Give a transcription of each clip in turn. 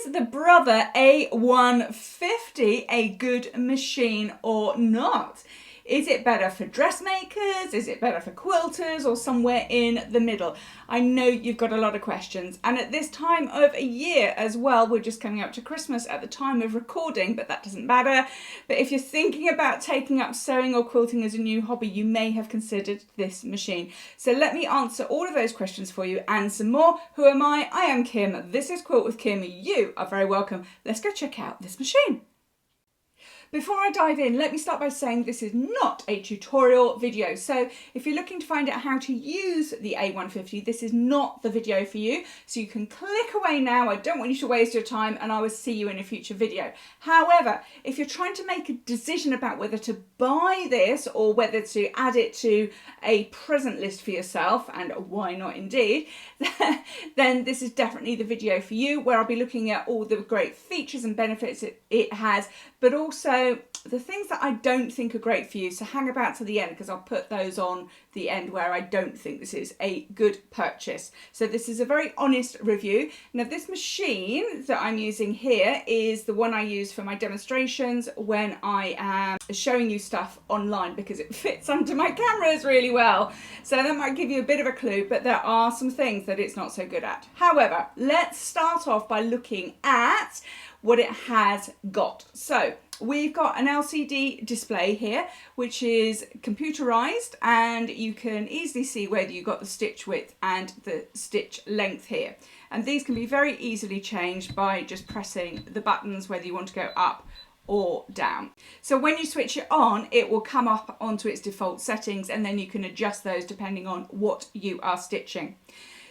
Is the Brother A150 a good machine or not? Is it better for dressmakers? Is it better for quilters, or somewhere in the middle? I know you've got a lot of questions, and at this time of year as well, we're just coming up to Christmas at the time of recording, but that doesn't matter. But if you're thinking about taking up sewing or quilting as a new hobby, you may have considered this machine. So let me answer all of those questions for you and some more. Who am I? I am Kim. This is Quilt with Kim. You are very welcome. Let's go check out this machine. Before I dive in, let me start by saying this is not a tutorial video. So if you're looking to find out how to use the A150, this is not the video for you. So you can click away now. I don't want you to waste your time, and I will see you in a future video. However, if you're trying to make a decision about whether to buy this or whether to add it to a present list for yourself, and why not indeed, then this is definitely the video for you, where I'll be looking at all the great features and benefits it has, but also the things that I don't think are great for you. So hang about to the end, because I'll put those on the end where I don't think this is a good purchase. So this is a very honest review. Now, this machine that I'm using here is the one I use for my demonstrations when I am showing you stuff online, because it fits under my cameras really well. So that might give you a bit of a clue, but there are some things that it's not so good at. However, let's start off by looking at what it has got. So we've got an LCD display here, which is computerized, and you can easily see whether you've got the stitch width and the stitch length here. And these can be very easily changed by just pressing the buttons, whether you want to go up or down. So when you switch it on, it will come up onto its default settings, and then you can adjust those depending on what you are stitching.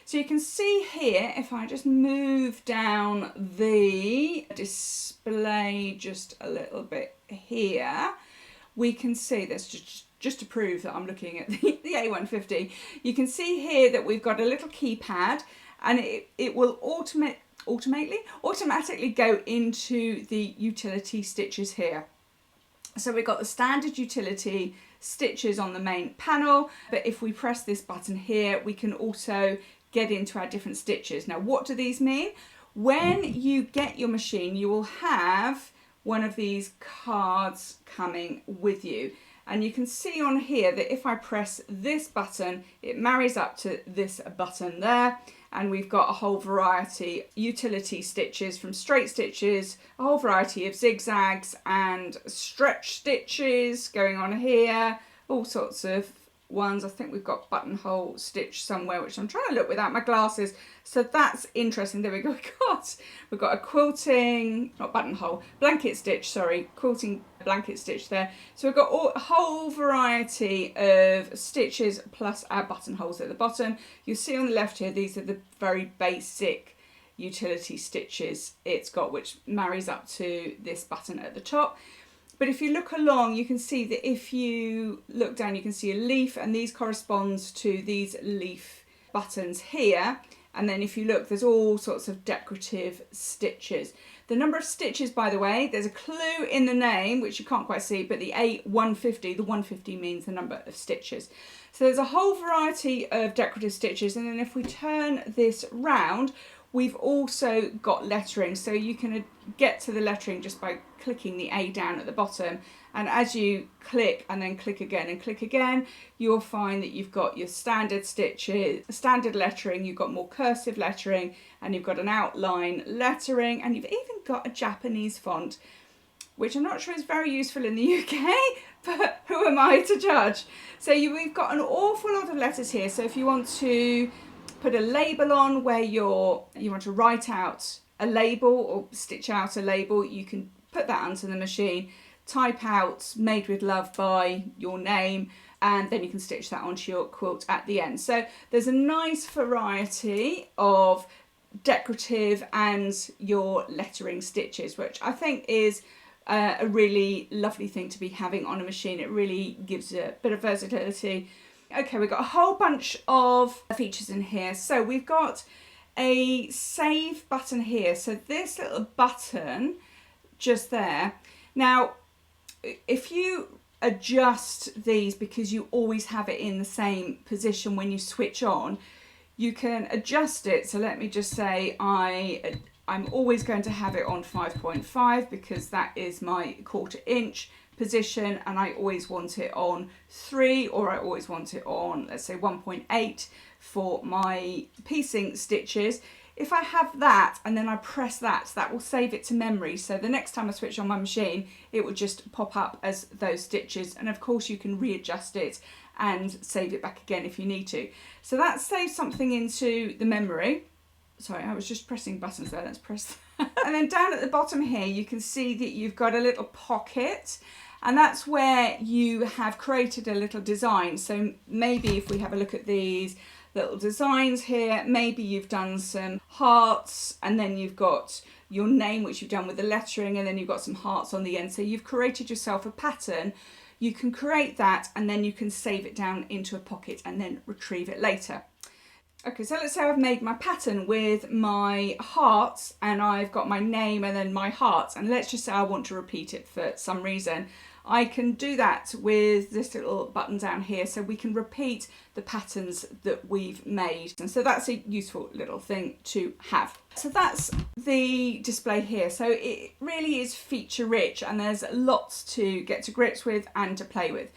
So you can see here, if I just move down the display just a little bit here, we can see this just to prove that I'm looking at the A150. You can see here that we've got a little keypad, and it will automatically go into the utility stitches here. So we've got the standard utility stitches on the main panel, but if we press this button here, we can also get into our different stitches. Now, what do these mean? When you get your machine, you will have one of these cards coming with you. And you can see on here that if I press this button, it marries up to this button there. And we've got a whole variety utility stitches, from straight stitches, a whole variety of zigzags and stretch stitches going on here, all sorts of ones. I think we've got buttonhole stitch somewhere, which I'm trying to look without my glasses. So that's interesting. There we go. We've got a quilting, not buttonhole, blanket stitch, sorry, quilting blanket stitch there. So we've got a whole variety of stitches plus our buttonholes at the bottom. You'll see on the left here, these are the very basic utility stitches it's got, which marries up to this button at the top. But if you look along, you can see that if you look down, you can see a leaf, and these corresponds to these leaf buttons here. And then if you look, there's all sorts of decorative stitches. The number of stitches, by the way, there's a clue in the name, which you can't quite see, but the A150, the 150 means the number of stitches. So there's a whole variety of decorative stitches. And then if we turn this round, we've also got lettering. So you can get to the lettering just by clicking the A down at the bottom. And as you click and then click again and click again, you'll find that you've got your standard stitches, standard lettering, you've got more cursive lettering, and you've got an outline lettering, and you've even got a Japanese font, which I'm not sure is very useful in the UK, but who am I to judge? So we've got an awful lot of letters here. So if you want to put a label on where you want to write out a label or stitch out a label, you can put that onto the machine, type out "made with love" by your name, and then you can stitch that onto your quilt at the end. So there's a nice variety of decorative and your lettering stitches, which I think is a really lovely thing to be having on a machine. It really gives a bit of versatility. Okay, we've got a whole bunch of features in here. So we've got a save button here. So this little button just there. Now, if you adjust these, because you always have it in the same position when you switch on, you can adjust it. So let me just say I I'm always going to have it on 5.5 because that is my 1/4 inch position, and I always want it on 3, or I always want it on, let's say, 1.8 for my piecing stitches. If I have that and then I press that, that will save it to memory. So the next time I switch on my machine, it will just pop up as those stitches. And of course you can readjust it and save it back again if you need to. So that saves something into the memory. Sorry, I was just pressing buttons there. Let's press that. And then down at the bottom here, you can see that you've got a little pocket, and that's where you have created a little design. So maybe if we have a look at these little designs here, maybe you've done some hearts, and then you've got your name, which you've done with the lettering, and then you've got some hearts on the end. So you've created yourself a pattern. You can create that, and then you can save it down into a pocket and then retrieve it later. Okay, so let's say I've made my pattern with my hearts, and I've got my name and then my hearts, and let's just say I want to repeat it for some reason. I can do that with this little button down here, so we can repeat the patterns that we've made. And so that's a useful little thing to have. So that's the display here. So it really is feature rich, and there's lots to get to grips with and to play with.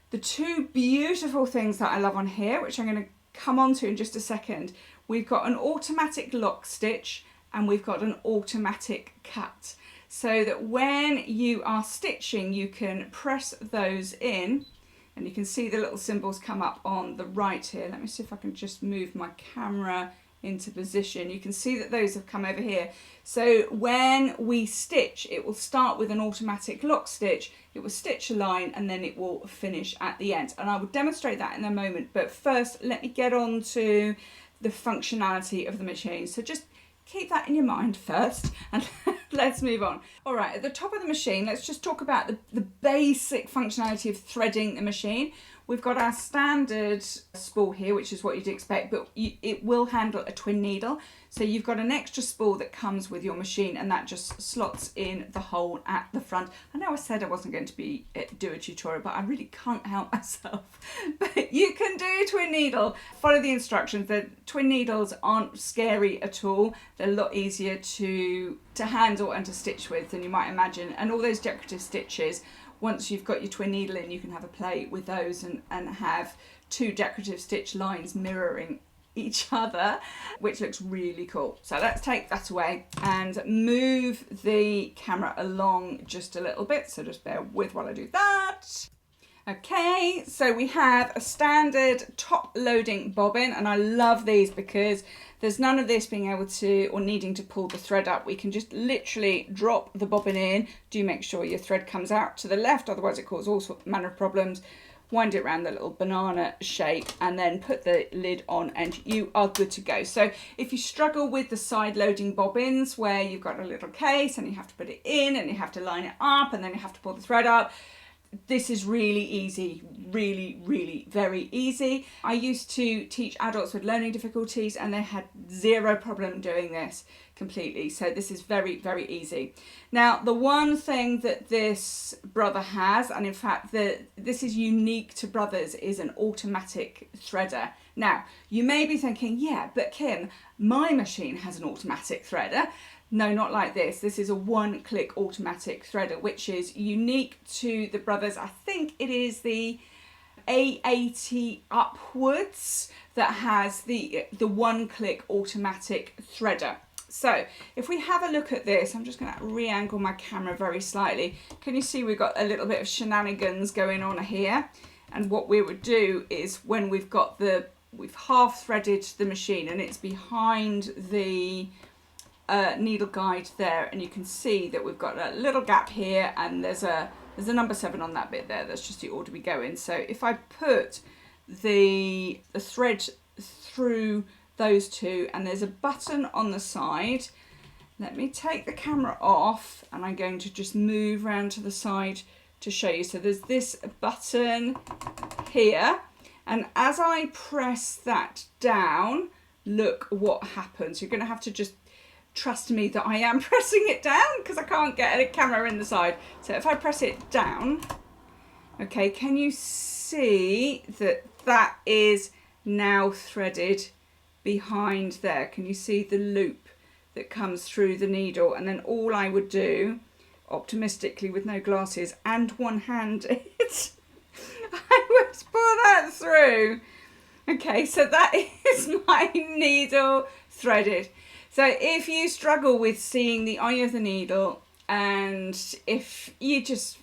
The two beautiful things that I love on here, which I'm going to come on to in just a second, we've got an automatic lock stitch and we've got an automatic cut, so that when you are stitching you can press those in, and you can see the little symbols come up on the right here. Let me see if I can just move my camera into position. You can see that those have come over here. So when we stitch, it will start with an automatic lock stitch, it will stitch a line, and then it will finish at the end. And I will demonstrate that in a moment, but first let me get on to the functionality of the machine. So just keep that in your mind first, and let's move on. All right, at the top of the machine, let's just talk about the basic functionality of threading the machine. We've got our standard spool here, which is what you'd expect, but it will handle a twin needle. So you've got an extra spool that comes with your machine, and that just slots in the hole at the front. I know I said I wasn't going to do a tutorial, but I really can't help myself. But you can do a twin needle. Follow the instructions. The twin needles aren't scary at all. They're a lot easier to handle and to stitch with than you might imagine. And all those decorative stitches, once you've got your twin needle in, you can have a play with those and have two decorative stitch lines mirroring each other, which looks really cool. So let's take that away and move the camera along just a little bit. So just bear with while I do that. Okay, so we have a standard top loading bobbin, and I love these because there's none of this being able to or needing to pull the thread up. We can just literally drop the bobbin in. Do make sure your thread comes out to the left, otherwise it causes all manner of problems. Wind it around the little banana shape and then put the lid on, and you are good to go. So if you struggle with the side loading bobbins where you've got a little case and you have to put it in and you have to line it up and then you have to pull the thread up, this is really easy, really very easy. I used to teach adults with learning difficulties and they had zero problem doing this completely. So this is very easy. Now, the one thing that this Brother has, and in fact this is unique to Brothers, is an automatic threader. Now, you may be thinking, yeah, but Kim, my machine has an automatic threader. No, not like this. This is a one-click automatic threader, which is unique to the Brothers. I think it is the A80 upwards that has the one-click automatic threader. So if we have a look at this, I'm just going to re-angle my camera very slightly. Can you see we've got a little bit of shenanigans going on here? And what we would do is when we've half threaded the machine and it's behind the needle guide there, and you can see that we've got a little gap here, and there's a number 7 on that bit there. That's just the order we go in. So if I put the thread through those two, and there's a button on the side, let me take the camera off and I'm going to just move around to the side to show you. So there's this button here, and as I press that down, look what happens. You're going to have to just trust me that I am pressing it down because I can't get a camera in the side. So if I press it down, okay, can you see that is now threaded behind there? Can you see the loop that comes through the needle, and then all I would do, optimistically with no glasses and one-handed, I would pull that through. Okay, so that is my needle threaded. So if you struggle with seeing the eye of the needle, and if you just,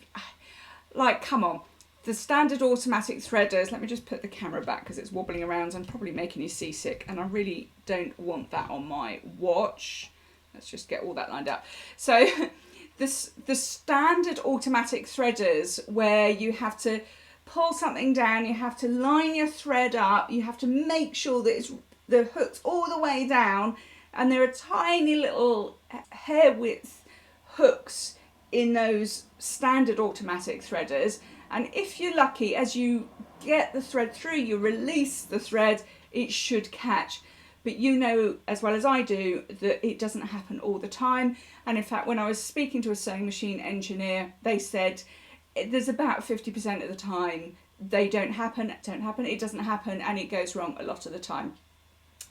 like, come on, the standard automatic threaders, let me just put the camera back because it's wobbling around and probably making you seasick, and I really don't want that on my watch. Let's just get all that lined up. So the standard automatic threaders, where you have to pull something down, you have to line your thread up, you have to make sure that the hook's all the way down, and there are tiny little hair width hooks in those standard automatic threaders, and if you're lucky, as you get the thread through, you release the thread, it should catch. But you know as well as I do that it doesn't happen all the time. And in fact, when I was speaking to a sewing machine engineer, they said there's about 50% of the time they don't happen, it doesn't happen, and it goes wrong a lot of the time.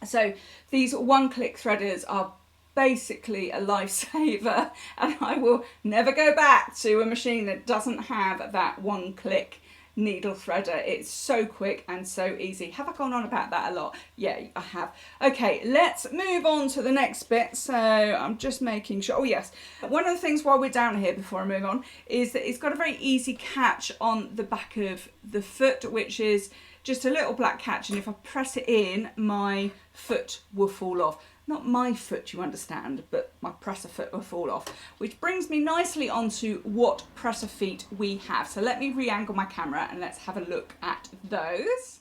So these one-click threaders are basically a lifesaver, and I will never go back to a machine that doesn't have that one-click needle threader. It's so quick and so easy. Have I gone on about that a lot? Yeah, I have. Okay, let's move on to the next bit. So I'm just making sure. Oh yes, one of the things while we're down here before I move on is that it's got a very easy catch on the back of the foot, which is just a little black catch, and if I press it in, my foot will fall off. Not my foot, you understand, but my presser foot will fall off. Which brings me nicely onto what presser feet we have. So let me re-angle my camera and let's have a look at those.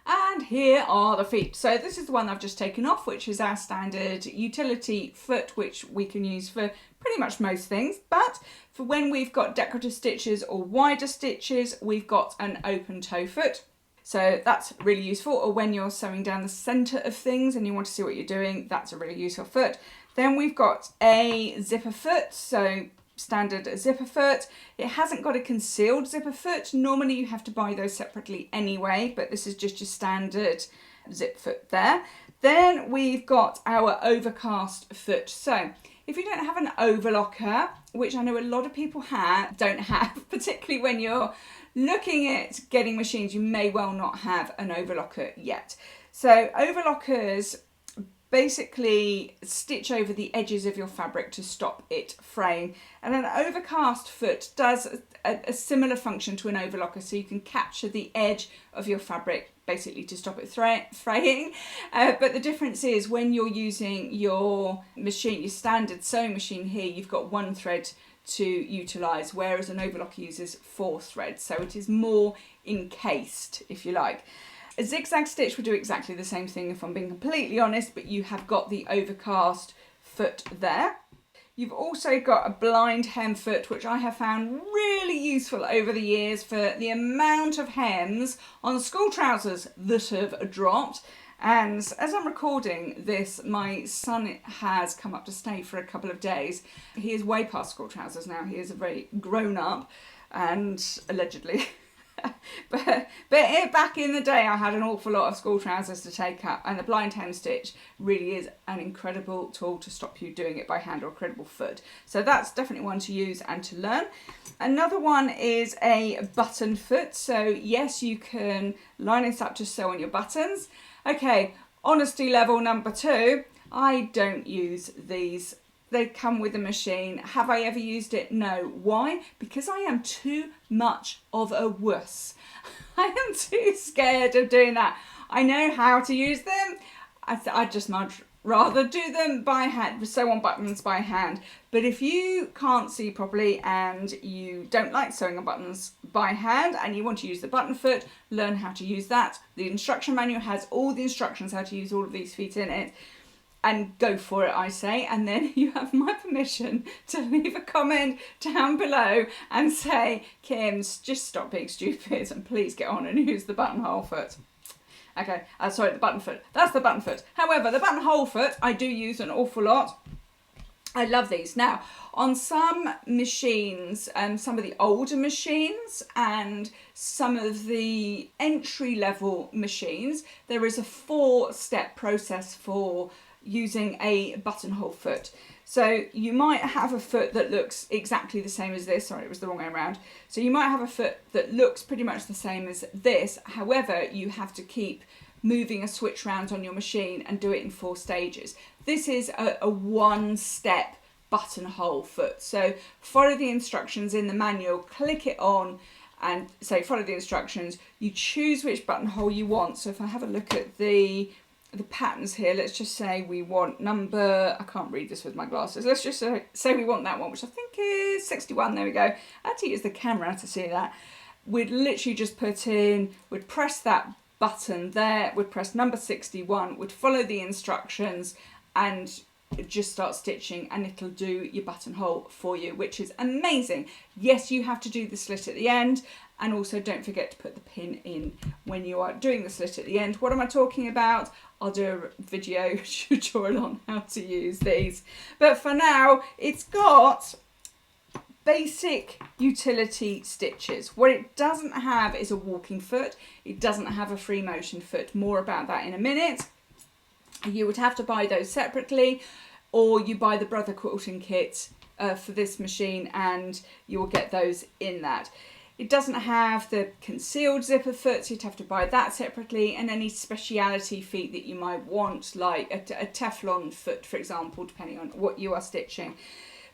And here are the feet. So this is the one I've just taken off, which is our standard utility foot, which we can use for pretty much most things. But for when we've got decorative stitches or wider stitches, we've got an open toe foot. So that's really useful. Or when you're sewing down the center of things and you want to see what you're doing, that's a really useful foot. Then we've got a zipper foot, so standard zipper foot. It hasn't got a concealed zipper foot. Normally you have to buy those separately anyway, but this is just your standard zip foot there. Then we've got our overcast foot. So if you don't have an overlocker, which I know a lot of people don't have, particularly when you're looking at getting machines, you may well not have an overlocker yet. So overlockers basically stitch over the edges of your fabric to stop it fraying, and an overcast foot does a similar function to an overlocker, so you can capture the edge of your fabric basically to stop it fraying. But the difference is when you're using your machine, your standard sewing machine here, you've got one thread to utilise, whereas an overlocker uses 4 threads, so it is more encased, if you like. A zigzag stitch will do exactly the same thing, if I'm being completely honest, but you have got the overcast foot there. You've also got a blind hem foot, which I have found really useful over the years for the amount of hems on school trousers that have dropped. And as I'm recording this, my son has come up to stay for a couple of days. He is way past school trousers now. He is a very grown up, and allegedly. but back in the day, I had an awful lot of school trousers to take up, and the blind hem stitch really is an incredible tool to stop you doing it by hand, or a credible foot. So that's definitely one to use and to learn. Another one is a button foot. So yes, you can line this up to sew on your buttons. Okay, honesty level number 2, I don't use these. They come with a machine. Have I ever used it? No. Why? Because I am too much of a wuss. I am too scared of doing that. I know how to use them. I'd just much rather do them by hand, sew on buttons by hand. But if you can't see properly and you don't like sewing on buttons by hand and you want to use the button foot, learn how to use that. The instruction manual has all the instructions how to use all of these feet in it. And go for it, I say, and then you have my permission to leave a comment down below and say, Kim's, just stop being stupid and please get on and use the buttonhole foot. Okay, sorry, the button foot. That's the button foot. However, the buttonhole foot I do use an awful lot. I love these. Now, on some machines, some of the older machines and some of the entry-level machines, there is a 4-step process for using a buttonhole foot. So you might have a foot that looks exactly the same as this. Sorry, it was the wrong way around. So you might have a foot that looks pretty much the same as this. However, you have to keep moving a switch round on your machine and do it in 4 stages. This is a one-step buttonhole foot. So follow the instructions in the manual, click it on and say follow the instructions. You choose which buttonhole you want. So if I have a look at the patterns here, let's just say we want number, I can't read this with my glasses, let's just say we want that one, which I think is 61, there we go. I had to use the camera to see that. We'd literally just put in, we'd press that button there, we'd press number 61, we'd follow the instructions and just start stitching, and it'll do your buttonhole for you, which is amazing. Yes, you have to do the slit at the end, and also don't forget to put the pin in when you are doing the slit at the end. What am I talking about? I'll do a video tutorial on how to use these. But for now, it's got basic utility stitches. What it doesn't have is a walking foot. It doesn't have a free motion foot. More about that in a minute. You would have to buy those separately, or you buy the Brother Quilting kit for this machine and you will get those in that. It doesn't have the concealed zipper foot, so you'd have to buy that separately, and any speciality feet that you might want, like a Teflon foot, for example, depending on what you are stitching.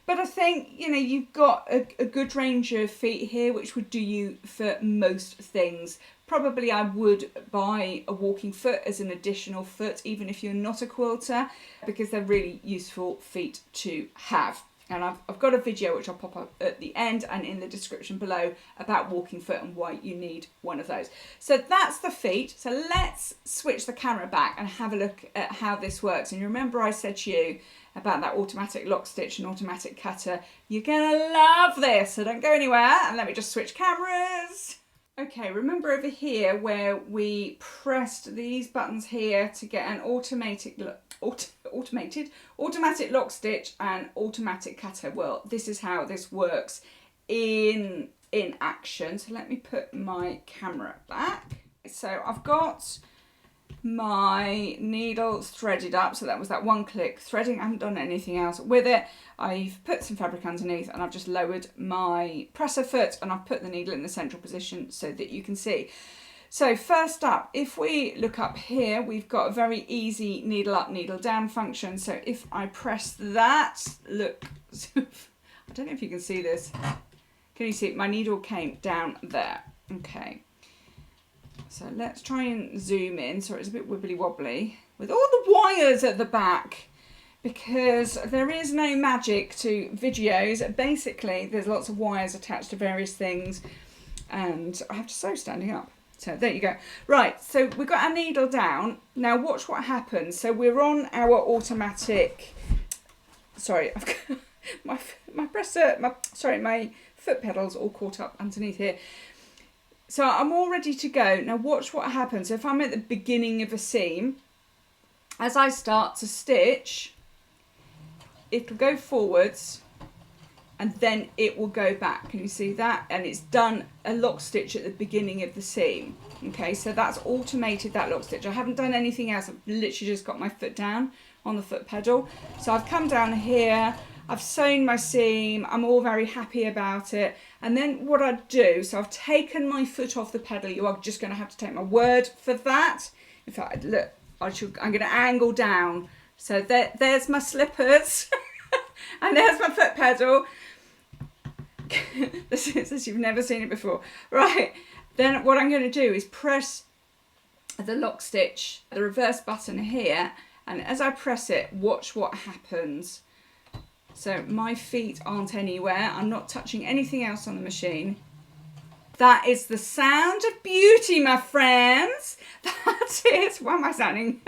But I think, you know, you've got a good range of feet here, which would do you for most things. Probably I would buy a walking foot as an additional foot, even if you're not a quilter, because they're really useful feet to have. And I've got a video which I'll pop up at the end and in the description below about walking foot and why you need one of those. So that's the feet. So let's switch the camera back and have a look at how this works. And you remember I said to you about that automatic lock stitch and automatic cutter. You're gonna love this, so don't go anywhere. And let me just switch cameras. Okay, remember over here where we pressed these buttons here to get an automatic lock stitch and automatic cutter. Well, this is how this works in action. So let me put my camera back. So I've got my needle threaded up, so that was that one click threading. I haven't done anything else with it. I've put some fabric underneath and I've just lowered my presser foot and I've put the needle in the central position so that you can see. So first up, if we look up here, we've got a very easy needle up, needle down function. So if I press that, look, I don't know if you can see this. Can you see my needle came down there? Okay. So let's try and zoom in so it's a bit wibbly wobbly with all the wires at the back, because there is no magic to videos. Basically, there's lots of wires attached to various things and I have to sew standing up. So there you go. Right, so we've got our needle down. Now watch what happens. So we're on our automatic, sorry, I've got my presser, my foot pedals all caught up underneath here. So I'm all ready to go. Now watch what happens. If I'm at the beginning of a seam, as I start to stitch, it'll go forwards and then it will go back. Can you see that? And it's done a lock stitch at the beginning of the seam. Okay, so that's automated that lock stitch. I haven't done anything else. I've literally just got my foot down on the foot pedal. So I've come down here, I've sewn my seam, I'm all very happy about it. And then what I do, so I've taken my foot off the pedal. You are just going to have to take my word for that. In fact, look, I'm going to angle down. So there's my slippers and there's my foot pedal. This is as you've never seen it before. Right, then what I'm going to do is press the lock stitch, the reverse button here, and as I press it, watch what happens. So my feet aren't anywhere. I'm not touching anything else on the machine. That is the sound of beauty, my friends. That's it. Why am I sounding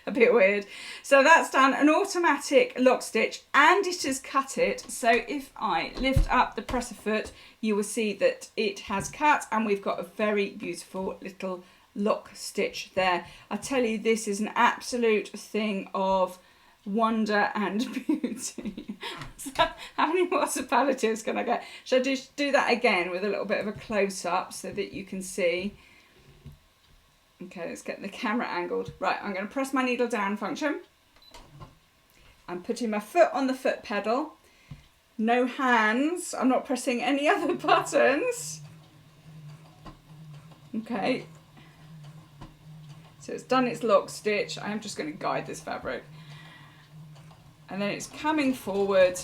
a bit weird? So that's done an automatic lock stitch and it has cut it. So if I lift up the presser foot, you will see that it has cut and we've got a very beautiful little lock stitch there. I tell you, this is an absolute thing of wonder and beauty. So how many more superlatives can I get? Should I just do that again with a little bit of a close-up so that you can see? Okay, let's get the camera angled. Right, I'm going to press my needle down function. I'm putting my foot on the foot pedal. No hands. I'm not pressing any other buttons. Okay. So it's done its lock stitch. I am just going to guide this fabric. And then it's coming forward.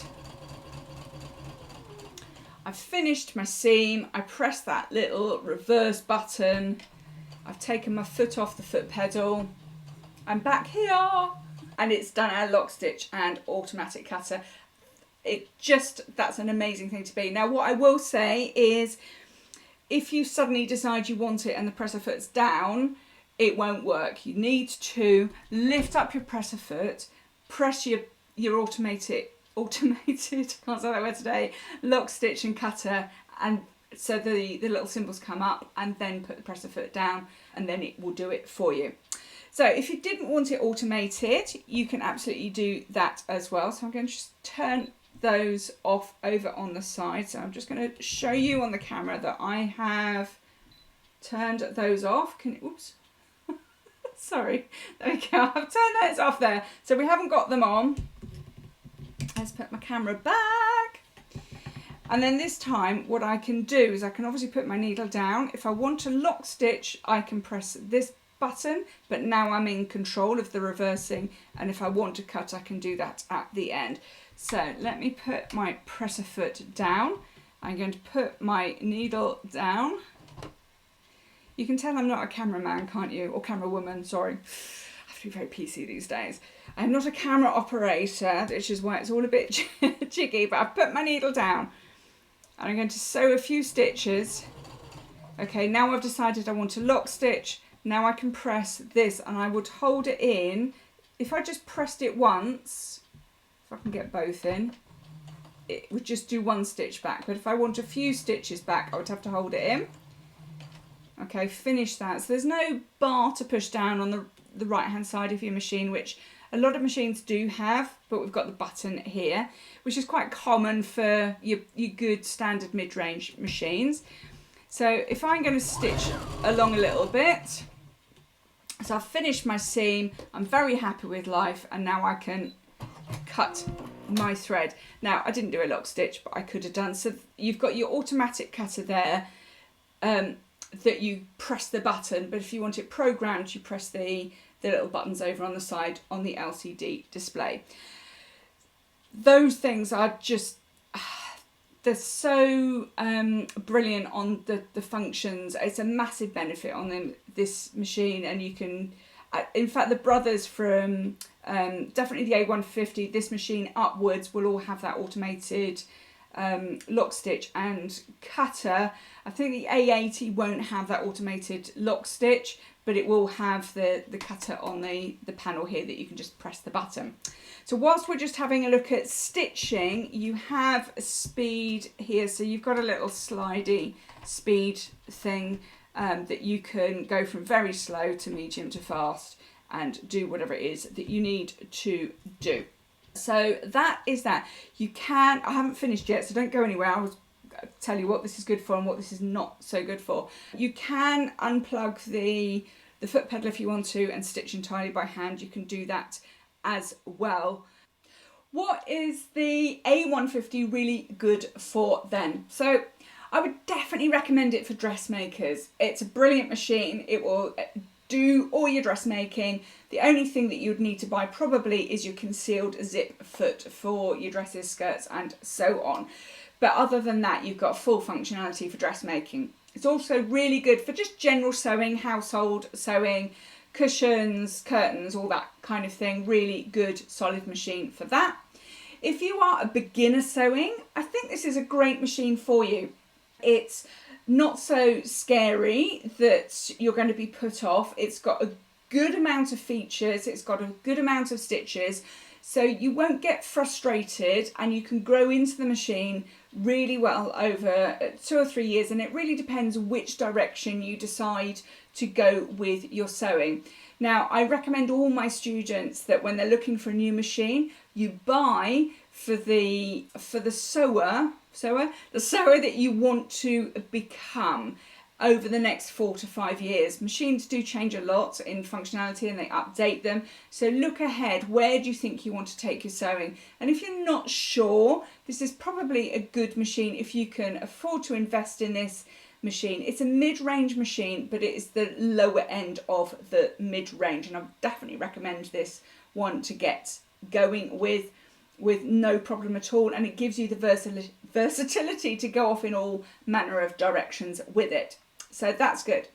I've finished my seam. I press that little reverse button. I've taken my foot off the foot pedal. I'm back here. And it's done our lock stitch and automatic cutter. That's an amazing thing to be. Now what I will say is, if you suddenly decide you want it and the presser foot's down, it won't work. You need to lift up your presser foot, press your automated, I can't say that word today, lock stitch and cutter, and so the little symbols come up, and then put the presser foot down, and then it will do it for you. So if you didn't want it automated, you can absolutely do that as well. So I'm going to just turn those off over on the side. So I'm just going to show you on the camera that I have turned those off. Oops. Sorry, there we go. I've turned those off there. So we haven't got them on. Let's put my camera back. And then this time what I can do is I can obviously put my needle down. If I want to lock stitch, I can press this button, but now I'm in control of the reversing. And if I want to cut, I can do that at the end. So let me put my presser foot down. I'm going to put my needle down. You can tell I'm not a cameraman, can't you? Or camera woman, sorry. I have to be very PC these days. I'm not a camera operator, which is why it's all a bit jiggy, but I've put my needle down. And I'm going to sew a few stitches. Okay, now I've decided I want to lock stitch. Now I can press this, and I would hold it in. If I just pressed it once, if I can get both in, it would just do one stitch back. But if I want a few stitches back, I would have to hold it in. Okay, finish that. So there's no bar to push down on the right hand side of your machine, which a lot of machines do have, but we've got the button here, which is quite common for your good standard mid-range machines. So if I'm going to stitch along a little bit, so I've finished my seam, I'm very happy with life, and now I can cut my thread. Now I didn't do a lock stitch, but I could have done. So you've got your automatic cutter there, that you press the button, but if you want it programmed, you press the little buttons over on the side on the LCD display. Those things are just, they're so brilliant on the functions. It's a massive benefit on this machine, and you can, in fact, the brothers from definitely the A150, this machine upwards, will all have that automated lock stitch and cutter. I think the A80 won't have that automated lock stitch, but it will have the cutter on the panel here that you can just press the button. So whilst we're just having a look at stitching, you have a speed here. So you've got a little slidey speed thing that you can go from very slow to medium to fast and do whatever it is that you need to do. So that is that. You can, I haven't finished yet, so don't go anywhere. I will tell you what this is good for and what this is not so good for. You can unplug the foot pedal if you want to and stitch entirely by hand. You can do that as well. What is the A150 really good for then? So I would definitely recommend it for dressmakers. It's a brilliant machine. It will do all your dressmaking. The only thing that you'd need to buy probably is your concealed zip foot for your dresses, skirts and so on. But other than that, you've got full functionality for dressmaking. It's also really good for just general sewing, household sewing, cushions, curtains, all that kind of thing. Really good, solid machine for that. If you are a beginner sewing, I think this is a great machine for you. It's not so scary that you're going to be put off. It's got a good amount of features. It's got a good amount of stitches. So you won't get frustrated, and you can grow into the machine really well over 2 or 3 years, and it really depends which direction you decide to go with your sewing. Now, I recommend all my students that when they're looking for a new machine, you buy for the sewer that you want to become. over the next 4 to 5 years. Machines do change a lot in functionality and they update them. So look ahead, where do you think you want to take your sewing? And if you're not sure, this is probably a good machine if you can afford to invest in this machine. It's a mid-range machine, but it is the lower end of the mid-range, and I definitely recommend this one to get going with no problem at all, and it gives you the versatility to go off in all manner of directions with it. So that's good.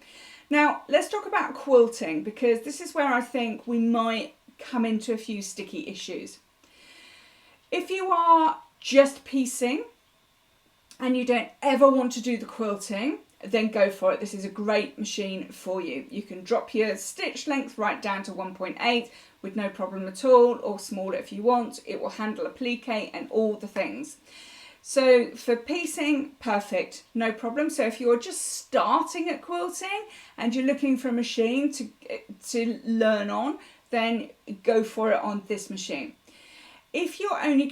Now let's talk about quilting, because this is where I think we might come into a few sticky issues. If you are just piecing and you don't ever want to do the quilting, then go for it. This is a great machine for you. You can drop your stitch length right down to 1.8 with no problem at all, or smaller if you want. It will handle applique and all the things. So for piecing, perfect, no problem. So if you're just starting at quilting and you're looking for a machine to learn on, then go for it on this machine. If you're only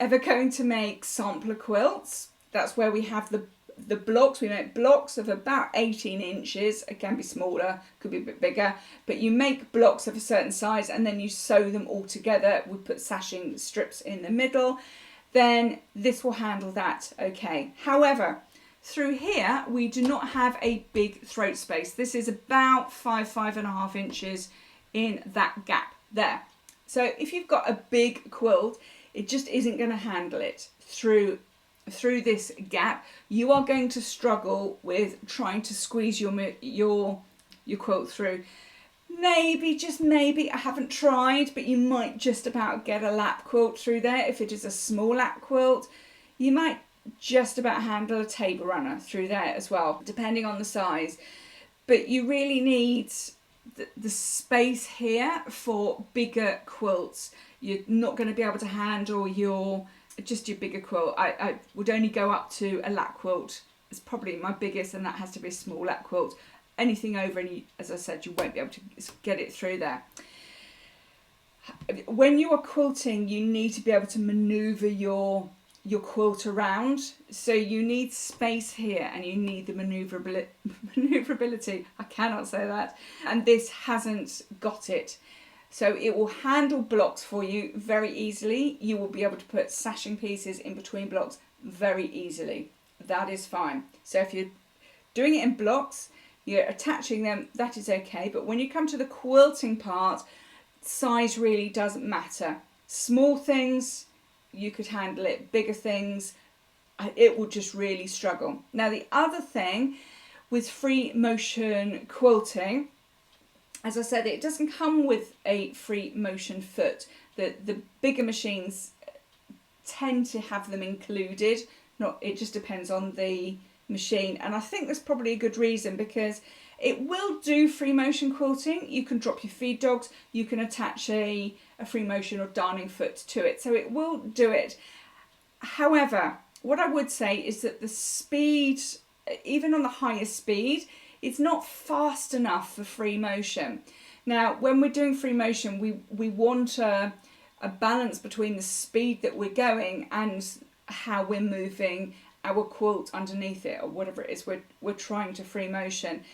ever going to make sampler quilts, that's where we have the blocks. We make blocks of about 18 inches. It can be smaller, could be a bit bigger, but you make blocks of a certain size and then you sew them all together. We put sashing strips in the middle. Then this will handle that okay. However, through here we do not have a big throat space. This is about 5.5 inches in that gap there. So if you've got a big quilt, it just isn't going to handle it through this gap. You are going to struggle with trying to squeeze your quilt through. Maybe, just maybe, I haven't tried, but you might just about get a lap quilt through there. If it is a small lap quilt, you might just about handle a table runner through there as well, depending on the size. But you really need the space here for bigger quilts. You're not going to be able to handle just your bigger quilt. I would only go up to a lap quilt. It's probably my biggest, and that has to be a small lap quilt. Anything over, and as I said, you won't be able to get it through there. When you are quilting, you need to be able to maneuver your quilt around. So you need space here, and you need the maneuverability. I cannot say that. And this hasn't got it. So it will handle blocks for you very easily. You will be able to put sashing pieces in between blocks very easily. That is fine. So if you're doing it in blocks, you're attaching them, that is okay. But when you come to the quilting part, size really doesn't matter. Small things, you could handle it. Bigger things, it will just really struggle. Now the other thing with free motion quilting, as I said, it doesn't come with a free motion foot. The bigger machines tend to have them included. It just depends on the machine, and I think that's probably a good reason, because it will do free motion quilting. You can drop your feed dogs, you can attach a free motion or darning foot to it, so it will do it. However, what I would say is that the speed, even on the highest speed, it's not fast enough for free motion. Now when we're doing free motion, we want a balance between the speed that we're going and how we're moving our quilt underneath it, or whatever it is we're trying to free motion.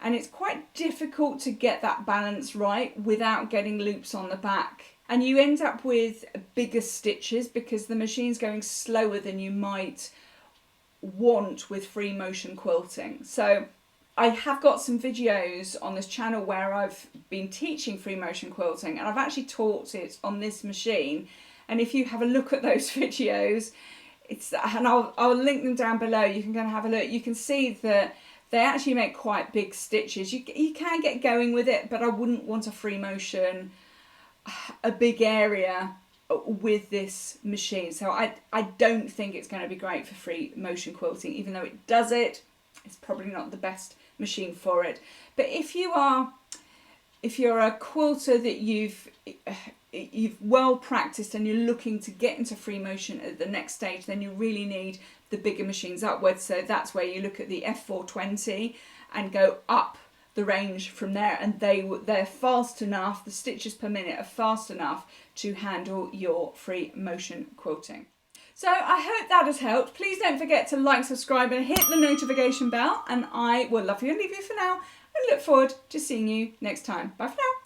And it's quite difficult to get that balance right without getting loops on the back. And you end up with bigger stitches because the machine's going slower than you might want with free motion quilting. So I have got some videos on this channel where I've been teaching free motion quilting, and I've actually taught it on this machine. And if you have a look at those videos, and I'll link them down below, you can go and have a look. You can see that they actually make quite big stitches. You can get going with it, but I wouldn't want a free motion, a big area with this machine. So I don't think it's going to be great for free motion quilting. Even though it does it, it's probably not the best machine for it. But if you're a quilter that you've well practiced and you're looking to get into free motion at the next stage, then you really need the bigger machines upwards. So that's where you look at the F420 and go up the range from there, and they're fast enough, the stitches per minute are fast enough to handle your free motion quilting. So I hope that has helped. Please don't forget to like, subscribe and hit the notification bell, and I will love you and leave you for now and look forward to seeing you next time. Bye for now.